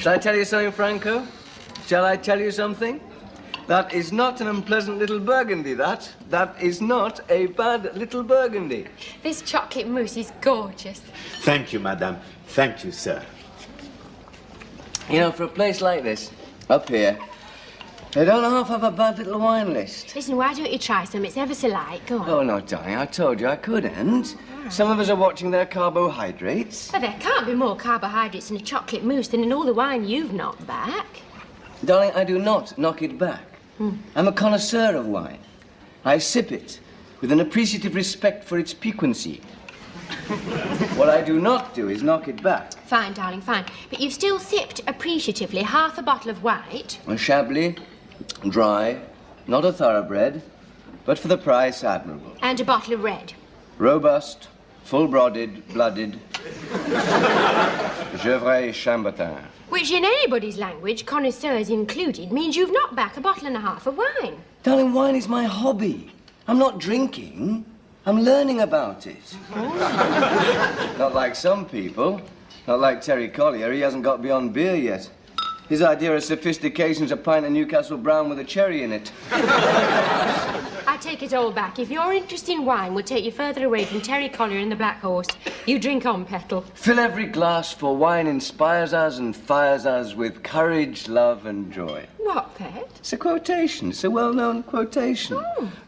Shall I tell you something, Franco? Shall I tell you something? That is not an unpleasant little burgundy, that. That is not a bad little burgundy. This chocolate mousse is gorgeous. Thank you, madame. Thank you, sir. You know, for a place like this, up here, they don't half have a bad little wine list. Listen, why don't you try some? It's ever so light. Go on. Oh, no, darling, I told you I couldn't. Some of us are watching their carbohydrates. Well, there can't be more carbohydrates in a chocolate mousse than in all the wine you've knocked back. Darling, I do not knock it back. I'm a connoisseur of wine. I sip it with an appreciative respect for its piquancy. What I do not do is knock it back. Fine, darling, fine. But you've still sipped appreciatively half a bottle of white. A Chablis, dry, not a thoroughbred, but for the price, admirable. And a bottle of red. Robust, full-bodied, blooded, Gevrey Chambertin. Which, in anybody's language, connoisseurs included, means you've knocked back a bottle and a half of wine. Darling, wine is my hobby. I'm not drinking. I'm learning about it. Not like some people. Not like Terry Collier. He hasn't got beyond beer yet. His idea of sophistication is a pint of Newcastle Brown with a cherry in it. I take it all back. If your interest in wine will take you further away from Terry Collier and the Black Horse, you drink on, Petal. Fill every glass, for wine inspires us and fires us with courage, love, and joy. What, Pet? It's a quotation. It's a well-known quotation.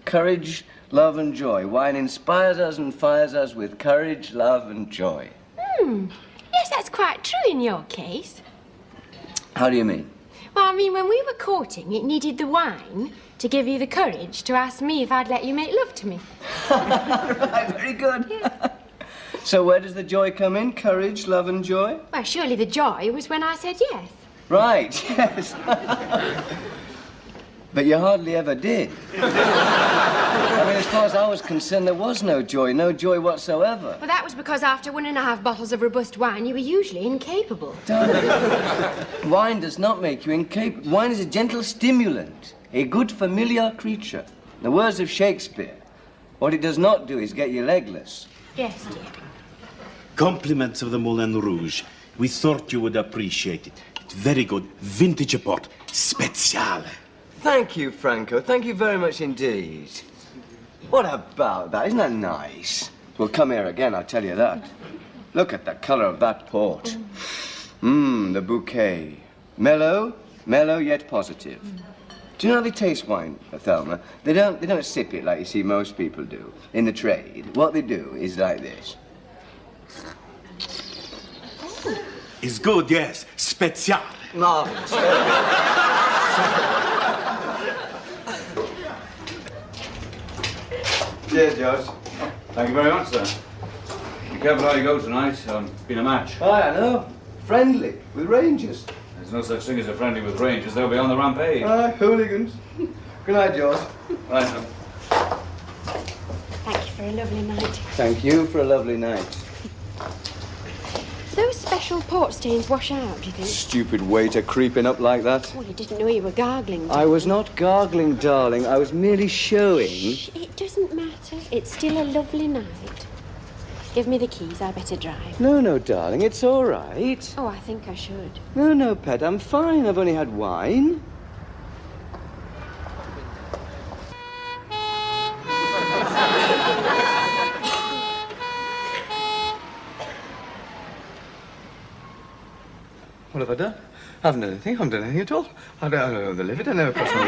Courage, love, and joy. Wine inspires us and fires us with courage, love, and joy. Yes, that's quite true in your case. How do you mean? Well, I mean, when we were courting, it needed the wine to give you the courage to ask me if I'd let you make love to me. Right, very good. Yeah. So where does the joy come in? Courage, love, and joy? Well, surely the joy was when I said yes. Right, yes. But you hardly ever did. I mean, as far as I was concerned, there was no joy whatsoever. Well, that was because after 1.5 bottles of robust wine, you were usually incapable. Darling, wine does not make you incapable. Wine is a gentle stimulant, a good familiar creature. In the words of Shakespeare, what it does not do is get you legless. Yes, dear. Compliments of the Moulin Rouge. We thought you would appreciate it. It's very good. Vintage port. Speciale. Thank you, Franco. Thank you very much indeed. What about that? Isn't that nice? Well, come here again, I'll tell you that. Look at the colour of that port. The bouquet. Mellow yet positive. Do you know how they taste wine, Thelma? They don't sip it like you see most people do in the trade. What they do is like this. It's good, yes. Speciale. Marvellous. Cheers, George. Thank you very much, sir. Be careful how you go tonight. Been a match. Oh, I know. Friendly with Rangers. There's no such thing as a friendly with Rangers. They'll be on the rampage. Hooligans. Good night, George. Right, sir. Thank you for a lovely night. Thank you for a lovely night. Those special port stains wash out, do you think? Stupid waiter creeping up like that. Well, you didn't know you were gargling. I was not gargling, darling. I was merely showing. Shh, it doesn't matter. It's still a lovely night. Give me the keys. I better drive. No, darling. It's all right. Oh, I think I should. No, pet. I'm fine. I've only had wine. What have I done? I haven't done anything. I haven't done anything at all. I don't know the limit. I never crossed my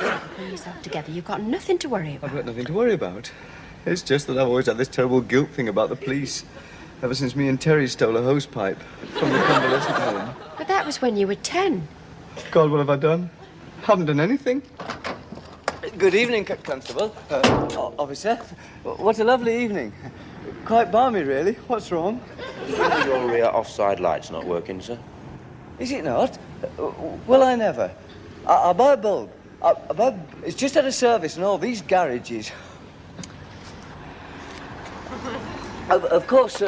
limit. Pull yourself together. You've got nothing to worry about. I've got nothing to worry about. It's just that I've always had this terrible guilt thing about the police. Ever since me and Terry stole a hose pipe from the convalescent home. But that was when you were 10. God, what have I done? Haven't done anything. Good evening, Constable. Officer. What a lovely evening. Quite balmy, really. What's wrong? Your rear offside light's not working, sir. Is it not? Well, I never. I'll buy a bulb. It's just out of service and all these garages. Of course,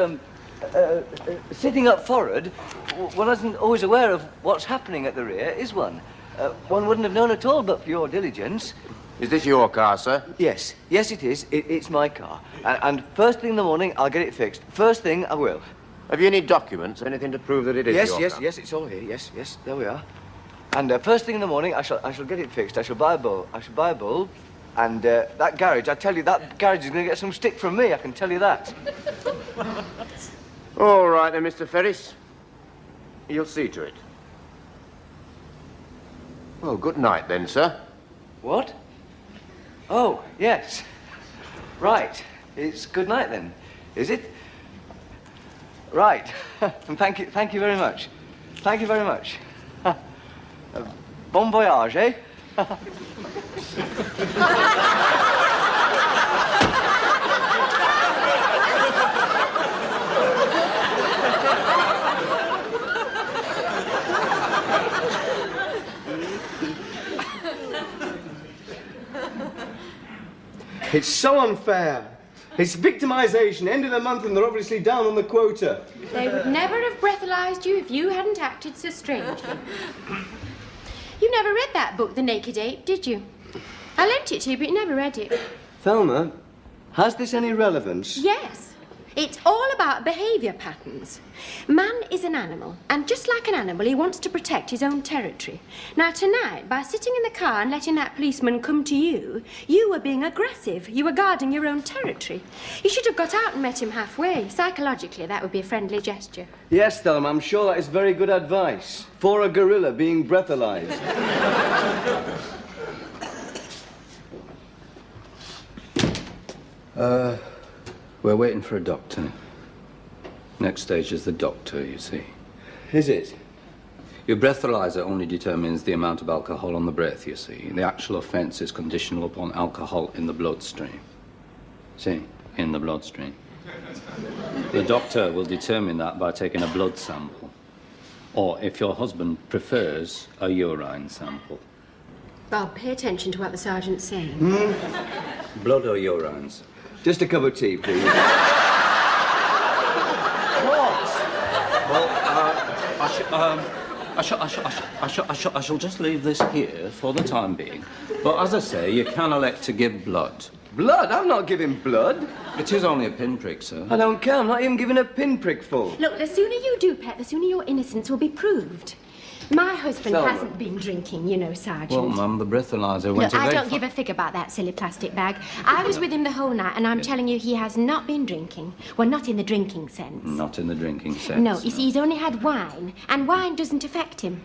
sitting up forward, one isn't always aware of what's happening at the rear, is one? One wouldn't have known at all but for your diligence. Is this your car, sir? Yes, it is. It's my car. And first thing in the morning, I'll get it fixed. First thing, I will. Have you any documents, anything to prove that it is your car? Yes, it's all here. Yes, there we are. And first thing in the morning, I shall get it fixed. I shall buy a bulb. And that garage, I tell you, that garage is going to get some stick from me, I can tell you that. All right then, Mr. Ferris. You'll see to it. Well, good night then, sir. What? Oh, yes. Right. It's good night then, is it? Right. And thank you very much. Thank you very much. Bon voyage, eh? It's so unfair. It's victimization, end of the month, and they're obviously down on the quota. They would never have breathalyzed you if you hadn't acted so strangely. You never read that book, The Naked Ape, did you? I lent it to you, but you never read it. Thelma, has this any relevance? Yes. It's all about behaviour patterns. Man is an animal, and just like an animal, he wants to protect his own territory. Now, tonight, by sitting in the car and letting that policeman come to you, you were being aggressive. You were guarding your own territory. You should have got out and met him halfway. Psychologically, that would be a friendly gesture. Yes, Thelma, I'm sure that is very good advice for a gorilla being breathalyzed. We're waiting for a doctor. Next stage is the doctor, you see. Is it? Your breathalyzer only determines the amount of alcohol on the breath, you see. The actual offence is conditional upon alcohol in the bloodstream. See? In the bloodstream. The doctor will determine that by taking a blood sample. Or, if your husband prefers, a urine sample. Bob, pay attention to what the sergeant's saying. Blood or urines? Just a cup of tea, please. What? Well, I shall just leave this here for the time being. But as I say, you can elect to give blood. Blood? I'm not giving blood. It is only a pinprick, sir. I don't care. I'm not even giving a pinprick full. Look, the sooner you do, Pet, the sooner your innocence will be proved. My husband Thelma. hasn't been drinking, you know, Sergeant. Well, Mum, the breathalyzer went Look, I away. don't give a fig about that silly plastic bag. I was with him the whole night, and I'm telling you, he has not been drinking. Well, not in the drinking sense. Not in the drinking sense. No, you see, he's only had wine, and wine doesn't affect him.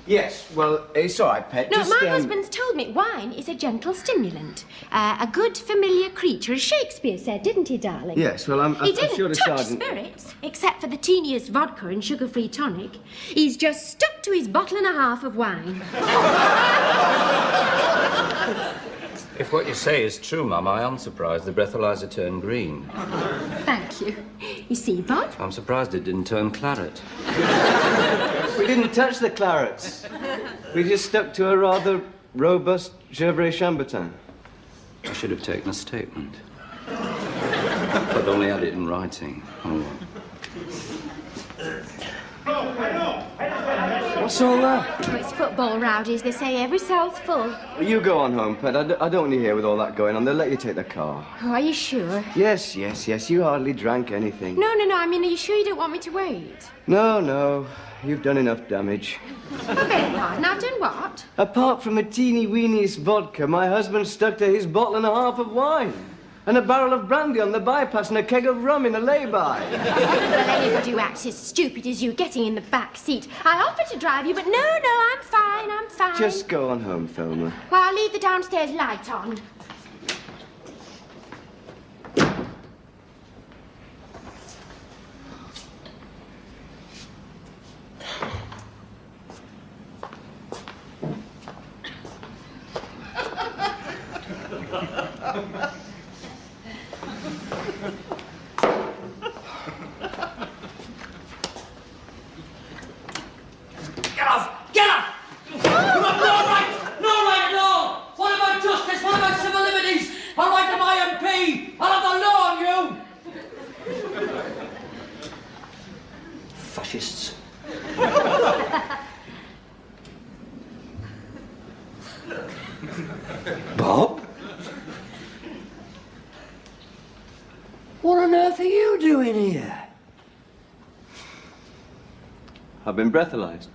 Yes, well, it's all right, Pet. No, Just, my husband's told me wine is a gentle stimulant. A good, familiar creature, as Shakespeare said, didn't he, darling? Yes, well, I'm He didn't sure the touch sergeant... spirits, except for the teeniest vodka and sugar-free tonic. He's just stuck to his bottle and a half of wine. If what you say is true, Mum, I am surprised the breathalyzer turned green. Thank you. You see, Bob? I'm surprised it didn't turn claret. We didn't touch the clarets. We just stuck to a rather robust Gevrey Chambertin. I should have taken a statement. But only had it in writing. Oh, well. What's all that? Oh, it's football rowdies. They say every cell's full. Well, you go on home, Pet. I don't want you here with all that going on. They'll let you take the car. Oh, are you sure? Yes. You hardly drank anything. No. I mean, are you sure you don't want me to wait? No. You've done enough damage. I beg your pardon. I've done what? Apart from a teeny-weeniest vodka, my husband stuck to his bottle and a half of wine. And a barrel of brandy on the bypass and a keg of rum in a lay-by. Well, anybody who acts as stupid as you getting in the back seat. I offered to drive you, but no, I'm fine. Just go on home, Thelma. Well, I'll leave the downstairs light on. Get off! You have no right at all! What about justice? What about civil liberties? What right of my MP? I'll have the law on you! Fascists. Bob? What on earth are you doing here? I've been breathalyzed.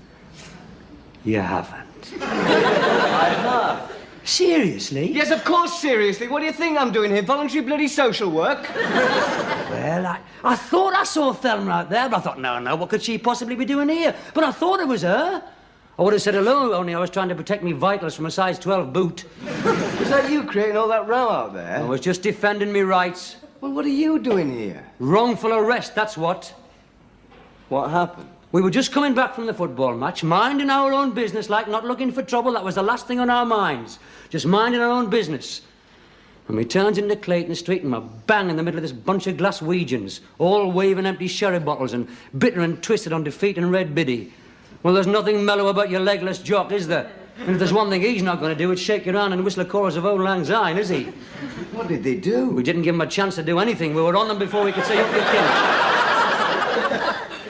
You haven't. I have. Seriously? Yes, of course, seriously. What do you think I'm doing here? Voluntary bloody social work? Well, I thought I saw Thelma out there, but I thought, no, what could she possibly be doing here? But I thought it was her. I would have said hello, only I was trying to protect me vitals from a size 12 boot. Was that you creating all that row out there? I was just defending me rights. Well, what are you doing here? Wrongful arrest, that's what. What happened? We were just coming back from the football match, minding our own business, like not looking for trouble. That was the last thing on our minds. Just minding our own business. And we turns into Clayton Street and we're bang in the middle of this bunch of Glaswegians, all waving empty sherry bottles and bitter and twisted on defeat and red biddy. Well, there's nothing mellow about your legless jock, is there? And if there's one thing he's not going to do, it's shake your hand and whistle a chorus of Old Lang Syne, is he? What did they do? We didn't give him a chance to do anything. We were on them before we could say up your king.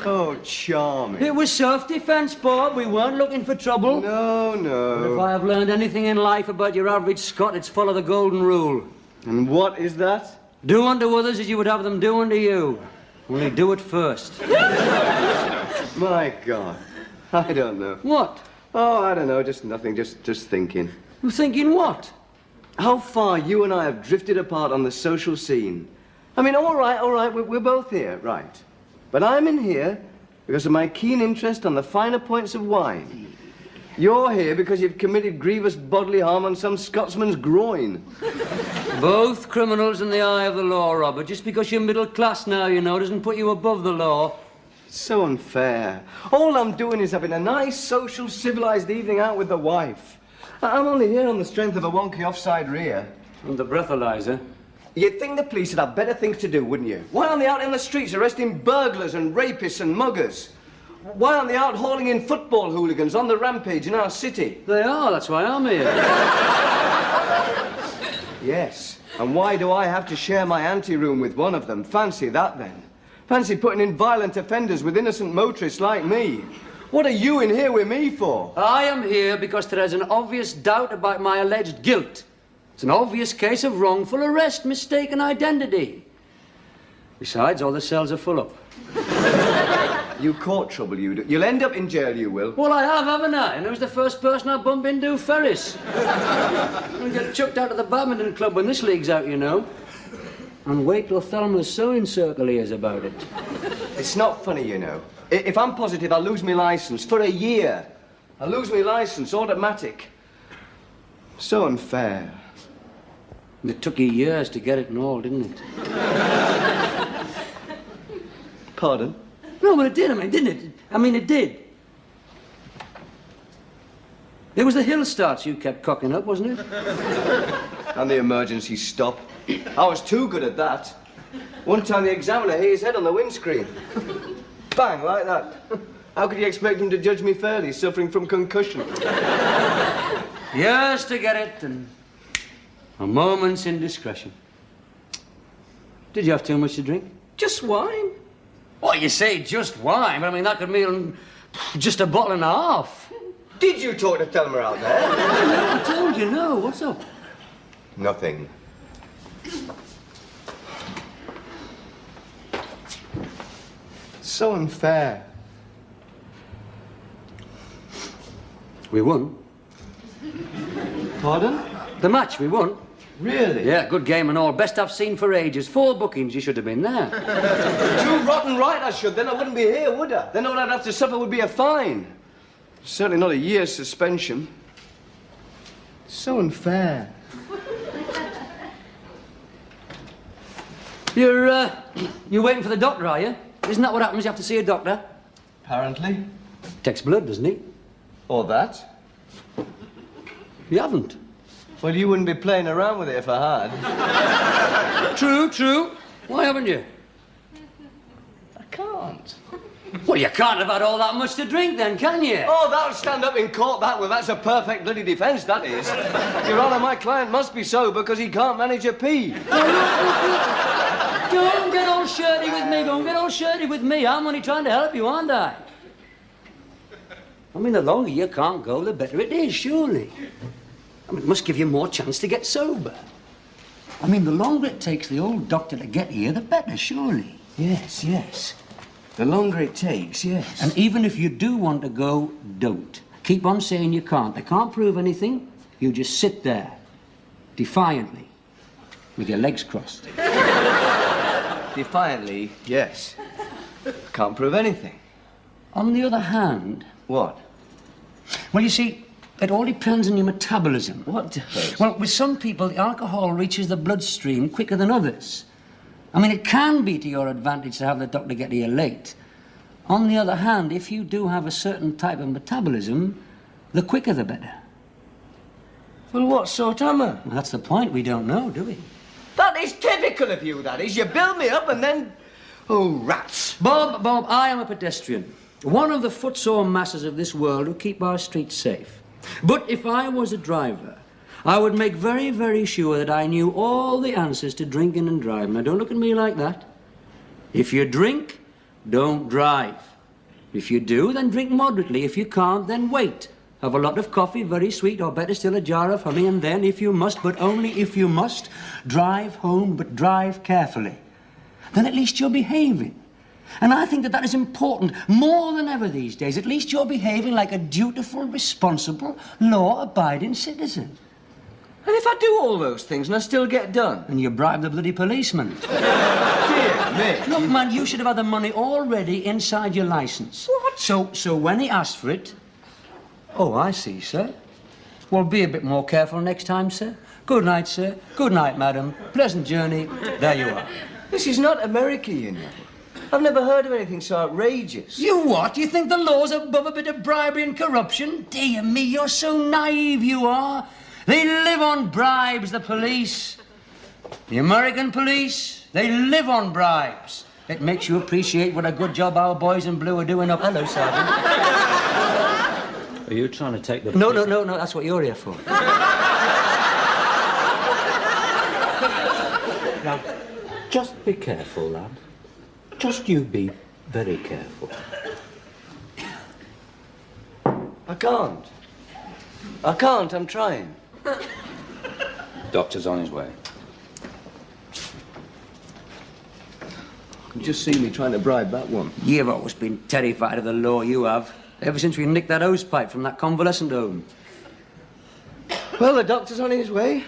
Oh, charming. It was self-defense, Bob. We weren't looking for trouble. No, But if no. I have learned anything in life about your average Scot, it's follow the golden rule. And what is that? Do unto others as you would have them do unto you. Only do it first. My God. I don't know. What? Oh, I don't know. Just nothing. Just thinking. You thinking what? How far you and I have drifted apart on the social scene. I mean, all right. We're both here, right. But I'm in here because of my keen interest on the finer points of wine. You're here because you've committed grievous bodily harm on some Scotsman's groin. Both criminals in the eye of the law, Robert. Just because you're middle class now, you know, doesn't put you above the law. It's so unfair. All I'm doing is having a nice, social, civilized evening out with the wife. I'm only here on the strength of a wonky offside rear. And the breathalyzer. You'd think the police would have better things to do, wouldn't you? Why aren't they out in the streets arresting burglars and rapists and muggers? Why aren't they out hauling in football hooligans on the rampage in our city? They are, that's why I'm here. Yes. And why do I have to share my anteroom with one of them? Fancy that, then. Fancy putting in violent offenders with innocent motorists like me. What are you in here with me for? I am here because there is an obvious doubt about my alleged guilt. It's an obvious case of wrongful arrest, mistaken identity. Besides, all the cells are full up. You caught trouble, you do. You'll end up in jail, you will. Well, I have, haven't I? And who's the first person I bump into? Ferris. I'll get chucked out of the badminton club when this league's out, you know. And wait till Thelma's sewing circle hears about it. It's not funny, you know. If I'm positive, I'll lose my license for a year. I'll lose my license, automatic. So unfair. It took you years to get it and all, didn't it? Pardon? No, but it did, didn't it? It did. It was the hill starts you kept cocking up, wasn't it? And the emergency stop. I was too good at that. One time the examiner hit his head on the windscreen. Bang, like that. How could you expect him to judge me fairly, suffering from concussion? Years to get it, and a moment's indiscretion. Did you have too much to drink? Just wine. What, you say just wine? But that could mean just a bottle and a half. Did you talk to Thelma out there? I told you, no. What's up? Nothing. So unfair. We won. Pardon? The match, we won. Really? Yeah, good game and all. Best I've seen for ages. 4 bookings, you should have been there. Too rotten right I should, then I wouldn't be here, would I? Then all I'd have to suffer would be a fine. Certainly not a year's suspension. So unfair. You're waiting for the doctor, are you? Isn't that what happens? You have to see a doctor? Apparently. Takes blood, doesn't he? Or that. You haven't. Well, you wouldn't be playing around with it if I had. True. Why haven't you? I can't. Well, you can't have had all that much to drink then, can you? Oh, that'll stand up in court, that will. That's a perfect bloody defence, that is. Your Honour, my client must be sober because he can't manage a pee. Don't get all shirty with me. Don't get all shirty with me. I'm only trying to help you, aren't I? The longer you can't go, the better it is, surely. It must give you more chance to get sober. The longer it takes the old doctor to get here, the better, surely. Yes. The longer it takes, yes. And even if you do want to go, don't. Keep on saying you can't. They can't prove anything. You just sit there, defiantly, with your legs crossed. Defiantly, yes. Can't prove anything. On the other hand... What? Well, you see, it all depends on your metabolism. What does? Well, with some people, the alcohol reaches the bloodstream quicker than others. I mean, it can be to your advantage to have the doctor get here late. On the other hand, if you do have a certain type of metabolism, the quicker the better. Well, what sort am I? Well, that's the point. We don't know, do we? That is typical of you, that is. You build me up and then... Oh, rats. Bob, I am a pedestrian. One of the footsore masses of this world who keep our streets safe. But if I was a driver, I would make very, very sure that I knew all the answers to drinking and driving. Now, don't look at me like that. If you drink, don't drive. If you do, then drink moderately. If you can't, then wait. Have a lot of coffee, very sweet, or better still, a jar of honey, and then, if you must, but only if you must, drive home, but drive carefully. Then at least you're behaving. And I think that that is important more than ever these days. At least you're behaving like a dutiful, responsible, law-abiding citizen. And if I do all those things and I still get done? And you bribe the bloody policeman. Dear me. Look, man, you should have had the money already inside your licence. What? So when he asked for it... Oh, I see, sir. Well, be a bit more careful next time, sir. Good night, sir. Good night, madam. Pleasant journey. There you are. This is not America, you know. I've never heard of anything so outrageous. You what? You think the law's above a bit of bribery and corruption? Dear me, you're so naive, you are. They live on bribes, the police. The American police, they live on bribes. It makes you appreciate what a good job our boys in blue are doing up... Hello, Sergeant. Are you trying to take the... No, that's what you're here for. Now, just be careful, lad. Just you be very careful. I can't. I'm trying. Doctor's on his way. You can just see me trying to bribe that one. You've always been terrified of the law, you have. Ever since we nicked that hose pipe from that convalescent home. Well, the doctor's on his way.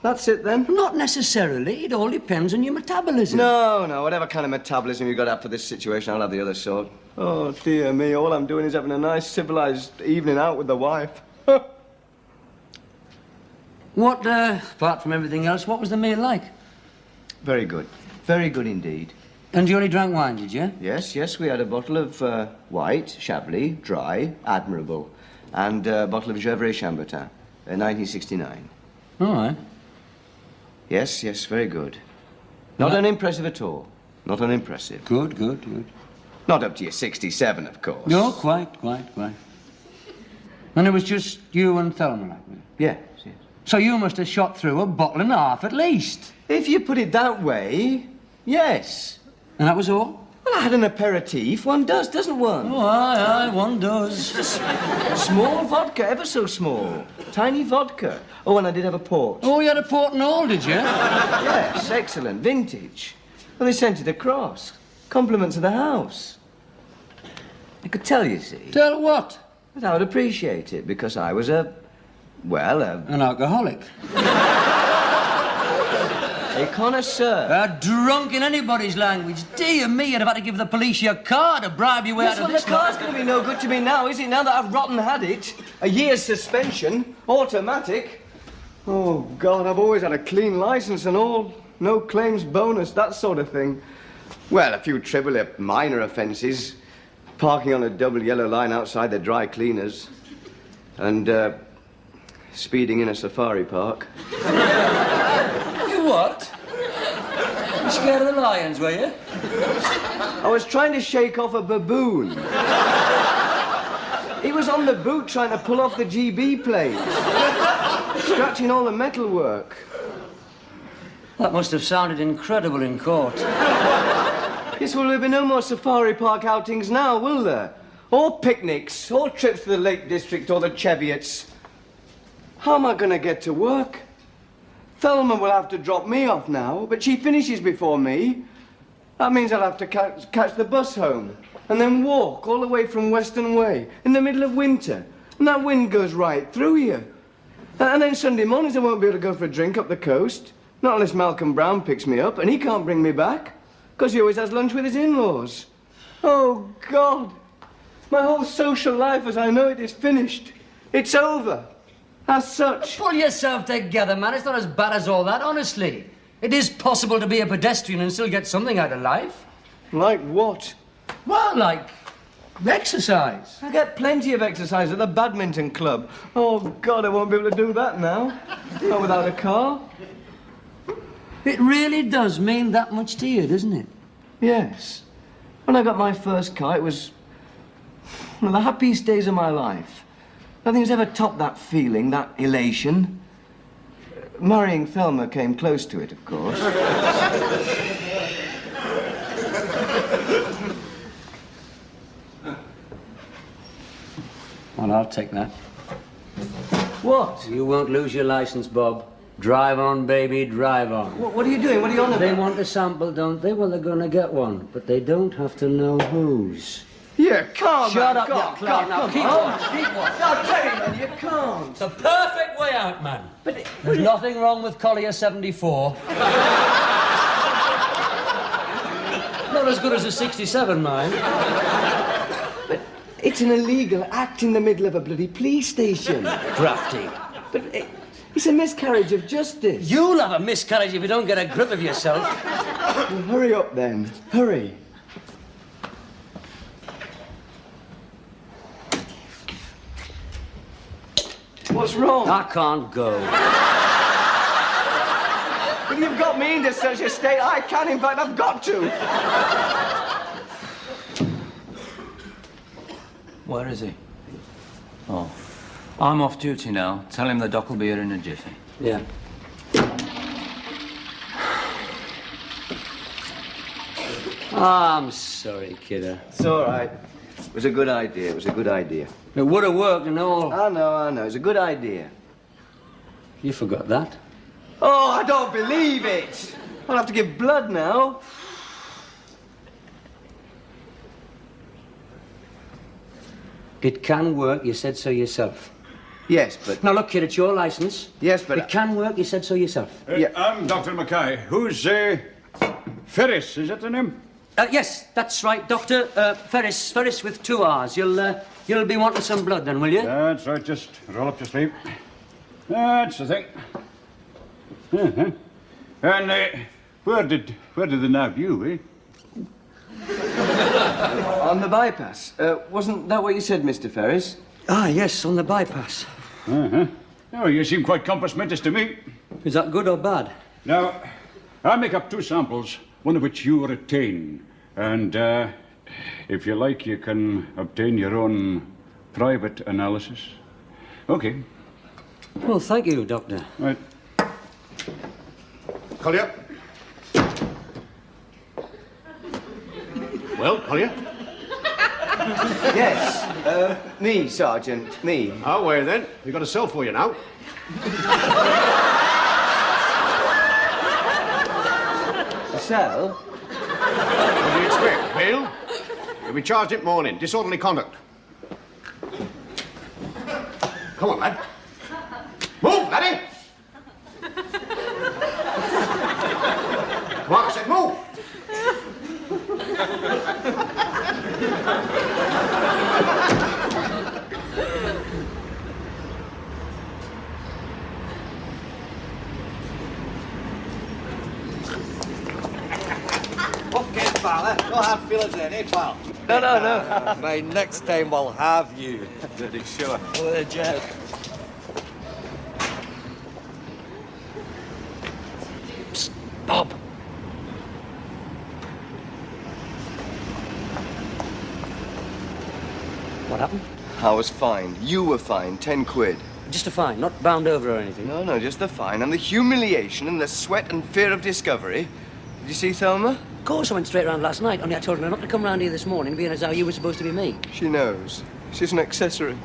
That's it, then. Not necessarily. It all depends on your metabolism. No, whatever kind of metabolism you've got to have for this situation, I'll have the other sort. Oh, dear me, all I'm doing is having a nice, civilized evening out with the wife. What, apart from everything else, what was the meal like? Very good. Very good indeed. And you only drank wine, did you? Yes, we had a bottle of white, Chablis, dry, admirable, and a bottle of Gevrey Chambertin, 1969. All right. Yes, very good. Not unimpressive at all. Not unimpressive. Good. Not up to your 67, of course. No, quite. And it was just you and Thelma, like me? Yes. So you must have shot through a bottle and a half at least. If you put it that way, yes. And that was all? Well, I had an aperitif. One does, doesn't one? Oh, aye, one does. Small vodka, ever so small. Tiny vodka. Oh, and I did have a port. Oh, you had a port and all, did you? Yes, excellent. Vintage. Well, they sent it across. Compliments of the house. I could tell, you see. Tell what? That I would appreciate it, because I was an alcoholic. A connoisseur. Drunk in anybody's language. Dear me, you'd have had to give the police your car to bribe you out of this. The car's going to be no good to me now, is it? Now that I've rotten had it. A year's suspension, automatic. Oh, God, I've always had a clean license and all. No claims bonus, that sort of thing. Well, a few trivial minor offences. Parking on a double yellow line outside the dry cleaners. And, speeding in a safari park. You what? You scared of the lions, were you? I was trying to shake off a baboon. He was on the boot trying to pull off the GB plate. Scratching all the metalwork. That must have sounded incredible in court. Yes, well, there'll be no more safari park outings now, will there? Or picnics, or trips to the Lake District or the Cheviots. How am I going to get to work? Thelma will have to drop me off now, but she finishes before me. That means I'll have to catch the bus home and then walk all the way from Western Way in the middle of winter. And that wind goes right through you. And then Sunday mornings I won't be able to go for a drink up the coast. Not unless Malcolm Brown picks me up, and he can't bring me back, because he always has lunch with his in-laws. Oh, God. My whole social life as I know it is finished. It's over. As such. Pull yourself together, man. It's not as bad as all that, honestly. It is possible to be a pedestrian and still get something out of life. Like what? Well, like exercise. I get plenty of exercise at the badminton club. Oh, God, I won't be able to do that now. Not without a car. It really does mean that much to you, doesn't it? Yes. When I got my first car, it was one of the happiest days of my life. Nothing's ever topped that feeling, that elation. Marrying Thelma came close to it, of course. Well, I'll take that. What? You won't lose your license, Bob. Drive on, baby, drive on. What are you doing? What are you on about? They want a sample, don't they? Well, they're going to get one. But they don't have to know whose. Yeah, can't. Shut up, God, you clown. Now, keep on. Keep on. No, Terry, man, you can't. It's a perfect way out, man. But there's nothing wrong with Collier 74. Not as good as a 67, mind. But it's an illegal act in the middle of a bloody police station. Crafty. But it's a miscarriage of justice. You'll have a miscarriage if you don't get a grip of yourself. Well, hurry up, then. Hurry. What's wrong? I can't go. Well, you've got me into such a state, I can. In fact, I've got to. Where is he? Oh. I'm off duty now. Tell him the doc will be here in a jiffy. Yeah. I'm sorry, kiddo. It's all right. It was a good idea. It was a good idea. It would have worked and all. I know. It's a good idea. You forgot that. Oh, I don't believe it. I'll have to give blood now. It can work, you said so yourself. Yes, but... Now, look, kid, it's your license. Yes, but... It can work, you said so yourself. Yeah. I'm Dr. Mackay. Who's, Ferris, is that the name? Yes, that's right, Doctor. Ferris with 2 R's. You'll be wanting some blood then, will you? That's right, just roll up your sleeve. That's the thing. Uh-huh. And, where did they nab you, eh? On the bypass. Wasn't that what you said, Mr. Ferris? Ah, yes, on the bypass. Uh-huh. Oh, you seem quite compass mentis to me. Is that good or bad? Now, I'll make up 2 samples, one of which you retain. And, if you like, you can obtain your own private analysis. Okay. Well, thank you, Doctor. Right. Collier. Well, Collier? Yes. Me, Sergeant. Me. Oh, well then. We've got a cell for you now. A cell? What do you expect? Bail? You'll be charged at morning. Disorderly conduct. Come on, lad. Move, laddie! Come on, I said move! Okay, fella. No hard feelings then, eh, pal? No. Mate, next time we'll have you. Bloody sure. Oh, the jet. Psst, Bob. What happened? I was fined. You were fined 10 quid. Just a fine, not bound over or anything. No, just the fine and the humiliation and the sweat and fear of discovery. Did you see Thelma? Of course, I went straight round last night, only I told her not to come round here this morning, being as how you were supposed to be me. She knows. She's an accessory.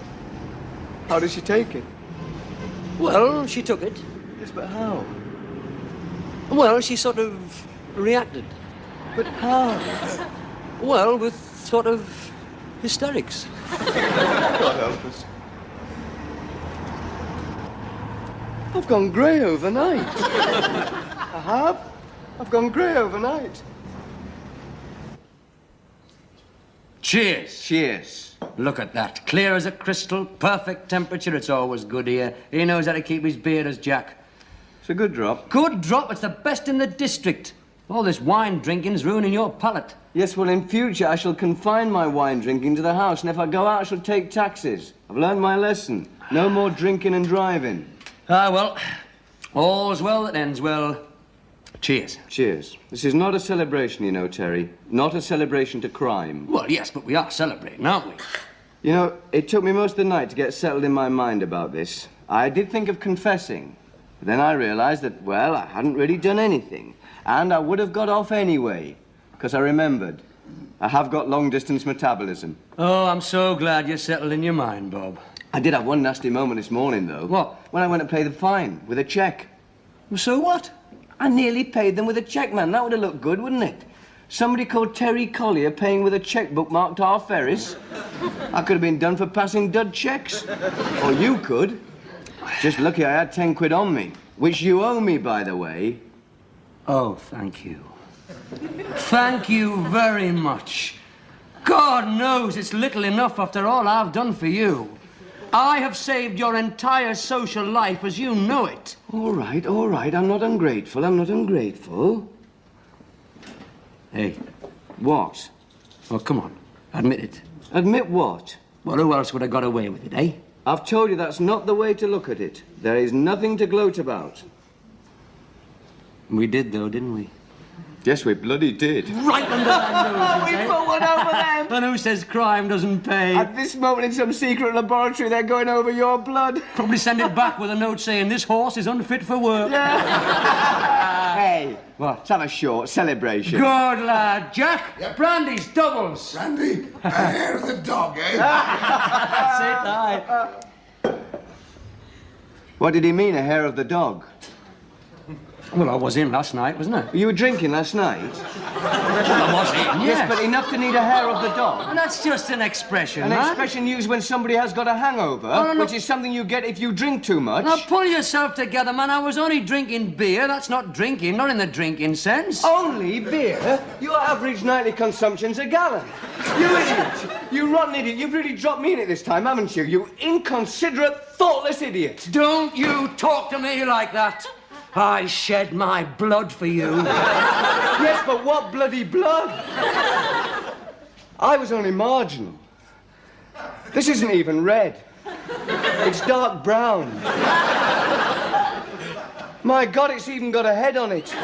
How did she take it? Well, she took it. Yes, but how? Well, she sort of reacted. But how? Well, with sort of hysterics. God help us. I've gone grey overnight. I have. I've gone grey overnight. Cheers. Cheers. Look at that. Clear as a crystal, perfect temperature. It's always good here. He knows how to keep his beer, as Jack. It's a good drop. Good drop. It's the best in the district. All this wine drinking's ruining your palate. Yes, well, in future, I shall confine my wine drinking to the house, and if I go out, I shall take taxis. I've learned my lesson. No more drinking and driving. Ah, well, all's well that ends well. Cheers. Cheers. This is not a celebration, you know, Terry. Not a celebration to crime. Well, yes, but we are celebrating, aren't we? You know, it took me most of the night to get settled in my mind about this. I did think of confessing. But then I realized that, well, I hadn't really done anything. And I would have got off anyway. Because I remembered. I have got long-distance metabolism. Oh, I'm so glad you're settled in your mind, Bob. I did have one nasty moment this morning, though. What? When I went to pay the fine with a cheque. So what? I nearly paid them with a cheque, man. That would have looked good, wouldn't it? Somebody called Terry Collier paying with a chequebook marked R. Ferris. I could have been done for passing dud cheques. Or you could. Just lucky I had 10 quid on me. Which you owe me, by the way. Oh, thank you. Thank you very much. God knows it's little enough after all I've done for you. I have saved your entire social life as you know it. All right. I'm not ungrateful. Hey. What? Oh, come on. Admit it. Admit what? Well, who else would have got away with it, eh? I've told you that's not the way to look at it. There is nothing to gloat about. We did, though, didn't we? Yes, we bloody did. Right under their noses, We eh? put one over them. And who says crime doesn't pay? At this moment in some secret laboratory, they're going over your blood. Probably send it back with a note saying this horse is unfit for work. Hey, well, let's have a short celebration. Good lad. Jack, Yep. brandy's doubles. Randy, a hair of the dog, eh? That's it, aye. What did he mean, a hair of the dog? Well, I was in last night, wasn't I? You were drinking last night? I was in, Yes, but enough to need a hair of the dog. And that's just an expression, An man. expression used when somebody has got a hangover, no. which is something you get if you drink too much. Now, pull yourself together, man. I was only drinking beer. That's not drinking, not in the drinking sense. Only beer? Your average nightly consumption's a gallon. You idiot. You rotten idiot. You've really dropped me in it this time, haven't you? You inconsiderate, thoughtless idiot. Don't you talk to me like that. I shed my blood for you. Yes, but what bloody blood? I was only marginal. This isn't even red. It's dark brown. My God, it's even got a head on it.